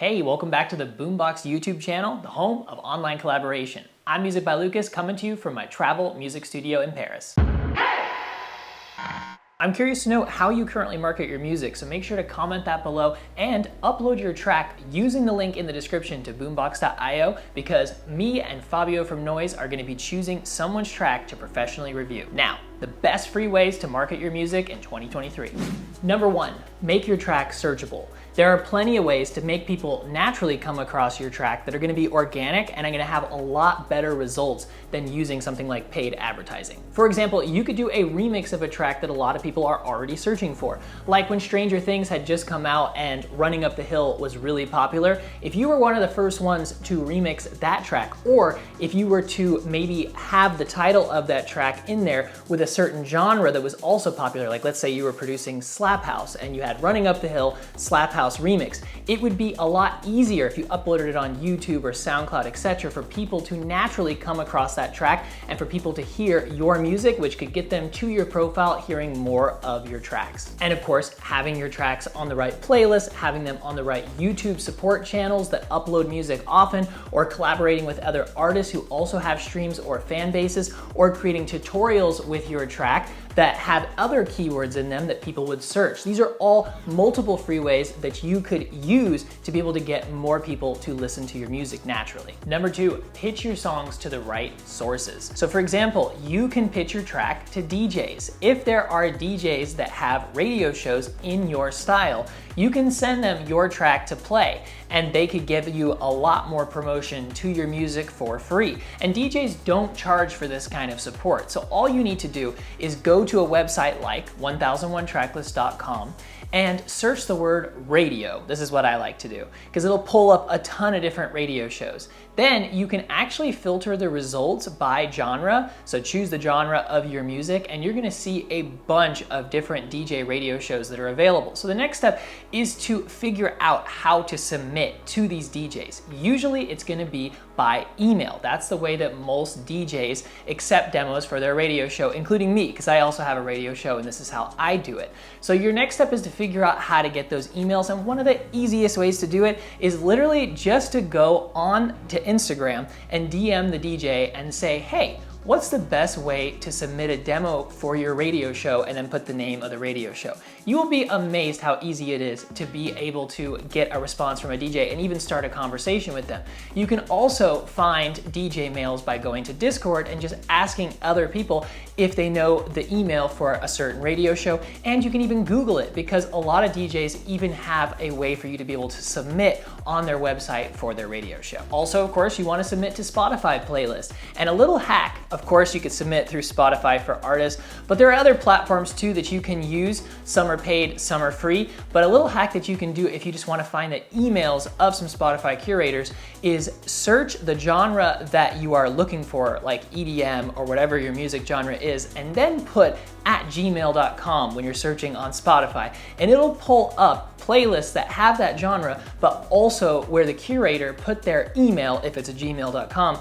Hey, welcome back to the Boombox YouTube channel, the home of online collaboration. I'm musicbyLukas, coming to you from my travel music studio in Paris. I'm curious to know how you currently market your music, so make sure to comment that below and upload your track using the link in the description to boombox.io, because me and Fabio from Noise are going to be choosing someone's track to professionally review. Now, the best free ways to market your music in 2023. Number 1, make your track searchable. There are plenty of ways to make people naturally come across your track that are going to be organic and are going to have a lot better results than using something like paid advertising. For example, you could do a remix of a track that a lot of people are already searching for. Like when Stranger Things had just come out and Running Up the Hill was really popular. If you were one of the first ones to remix that track, or if you were to maybe have the title of that track in there with a certain genre that was also popular, like let's say you were producing Slap House and you had Running Up the Hill, Slap House remix, it would be a lot easier if you uploaded it on YouTube or SoundCloud, etc., for people to naturally come across that track and for people to hear your music, which could get them to your profile hearing more of your tracks. And of course, having your tracks on the right playlist, having them on the right YouTube support channels that upload music often, or collaborating with other artists who also have streams or fan bases, or creating tutorials with your track that have other keywords in them that people would search. These are all multiple free ways that you could use to be able to get more people to listen to your music naturally. Number 2, pitch your songs to the right sources. So for example, you can pitch your track to DJs. If there are DJs that have radio shows in your style, you can send them your track to play, and they could give you a lot more promotion to your music for free. And DJs don't charge for this kind of support. So all you need to do is go to a website like 1001tracklist.com and search the word radio. This is what I like to do, because it'll pull up a ton of different radio shows. Then you can actually filter the results by genre. So choose the genre of your music and you're gonna see a bunch of different DJ radio shows that are available. So the next step is to figure out how to submit to these DJs. Usually it's gonna be by email. That's the way that most DJs accept demos for their radio show, including me, because I also have a radio show and this is how I do it. So your next step is to figure out how to get those emails, and one of the easiest ways to do it is literally just to go on to Instagram and DM the DJ and say, hey, what's the best way to submit a demo for your radio show, and then put the name of the radio show. You will be amazed how easy it is to be able to get a response from a DJ and even start a conversation with them. You can also find DJ mails by going to Discord and just asking other people if they know the email for a certain radio show, and you can even Google it, because a lot of DJs even have a way for you to be able to submit on their website for their radio show. Also, of course, you want to submit to Spotify playlists. And a little hack, of course, you could submit through Spotify for artists, but there are other platforms too that you can use. Some are paid, some are free, but a little hack that you can do if you just want to find the emails of some Spotify curators is search the genre that you are looking for, like EDM or whatever your music genre is, and then put @gmail.com when you're searching on Spotify, and it'll pull up playlists that have that genre, but also where the curator put their email, if it's a gmail.com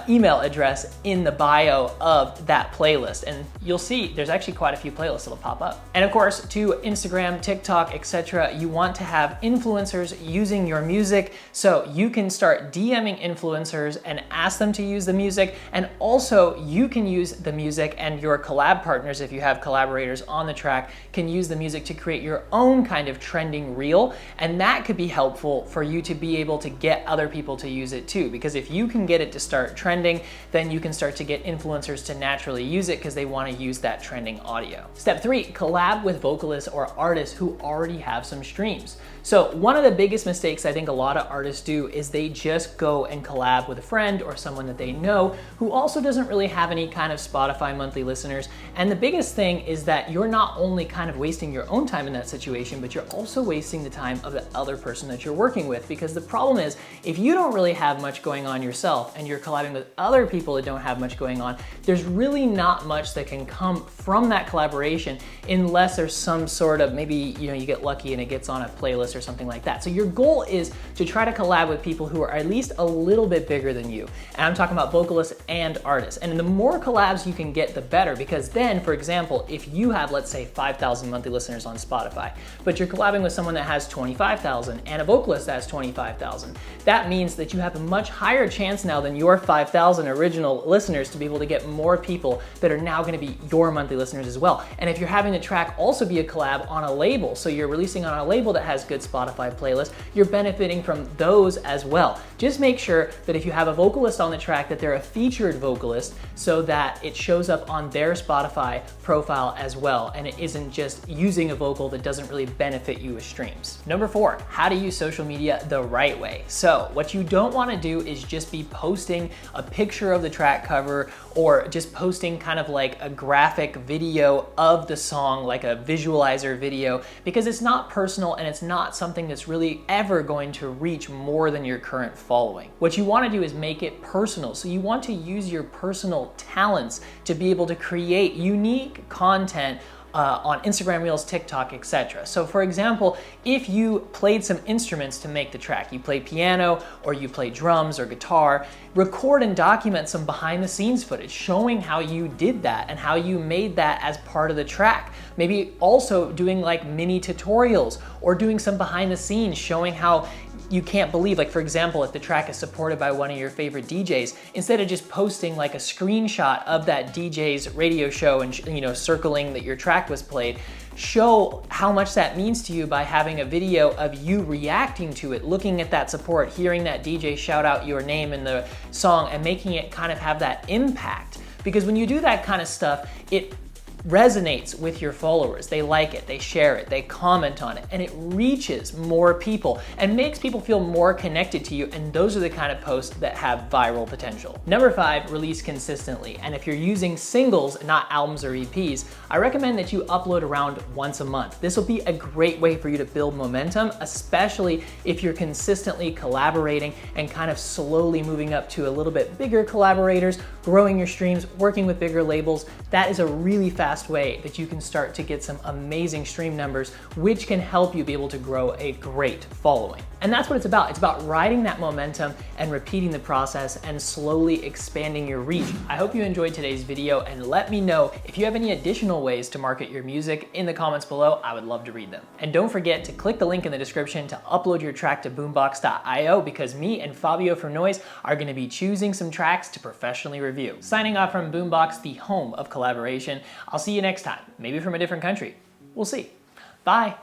email address, in the bio of that playlist. And you'll see there's actually quite a few playlists that'll pop up. And of course, to Instagram, TikTok, etc., you want to have influencers using your music, so you can start DMing influencers and ask them to use the music. And also you can use the music, and your collab partners, if you have collaborators on the track, can use the music to create your own kind of trending reel, and that could be helpful for you to be able to get other people to use it too, because if you can get it to start trending, then you can start to get influencers to naturally use it because they want to use that trending audio. Step 3, collab with vocalists or artists who already have some streams. So one of the biggest mistakes I think a lot of artists do is they just go and collab with a friend or someone that they know who also doesn't really have any kind of Spotify monthly listeners. And the biggest thing is that you're not only kind of wasting your own time in that situation, but you're also wasting the time of the other person that you're working with. Because the problem is, if you don't really have much going on yourself and you're collabing with other people that don't have much going on, there's really not much that can come from that collaboration unless there's some sort of, maybe you get lucky and it gets on a playlist or something like that. So your goal is to try to collab with people who are at least a little bit bigger than you. And I'm talking about vocalists and artists. And the more collabs you can get, the better, because then, for example, example, if you have, let's say, 5,000 monthly listeners on Spotify, but you're collabing with someone that has 25,000 and a vocalist that has 25,000, that means that you have a much higher chance now than your 5,000 original listeners to be able to get more people that are now going to be your monthly listeners as well. And if you're having the track also be a collab on a label, so you're releasing on a label that has good Spotify playlists, you're benefiting from those as well. Just make sure that if you have a vocalist on the track that they're a featured vocalist so that it shows up on their Spotify profile as well, and it isn't just using a vocal that doesn't really benefit you with streams. Number 4, how to use social media the right way. So what you don't want to do is just be posting a picture of the track cover or just posting kind of like a graphic video of the song, like a visualizer video, because it's not personal and it's not something that's really ever going to reach more than your current following. What you want to do is make it personal. So you want to use your personal talents to be able to create unique content on Instagram Reels, TikTok, etc. So for example, if you played some instruments to make the track, you play piano or you play drums or guitar, record and document some behind the scenes footage showing how you did that and how you made that as part of the track. Maybe also doing like mini tutorials or doing some behind the scenes showing how you can't believe, like for example, if the track is supported by one of your favorite DJs, instead of just posting like a screenshot of that DJ's radio show and circling that your track was played, show how much that means to you by having a video of you reacting to it, looking at that support, hearing that DJ shout out your name in the song and making it kind of have that impact. Because when you do that kind of stuff, it resonates with your followers. They like it, they share it, they comment on it, and it reaches more people and makes people feel more connected to you, and those are the kind of posts that have viral potential. Number 5, release consistently. And if you're using singles, not albums or EPs, I recommend that you upload around once a month. This will be a great way for you to build momentum, especially if you're consistently collaborating and kind of slowly moving up to a little bit bigger collaborators, growing your streams, working with bigger labels. That is a really fast way that you can start to get some amazing stream numbers, which can help you be able to grow a great following. And that's what it's about. It's about riding that momentum and repeating the process and slowly expanding your reach. I hope you enjoyed today's video, and let me know if you have any additional ways to market your music in the comments below. I would love to read them. And don't forget to click the link in the description to upload your track to boombox.io, because me and Fabio from Noise are going to be choosing some tracks to professionally review. Signing off from Boombox, the home of collaboration. I'll see you next time, maybe from a different country. We'll see. Bye.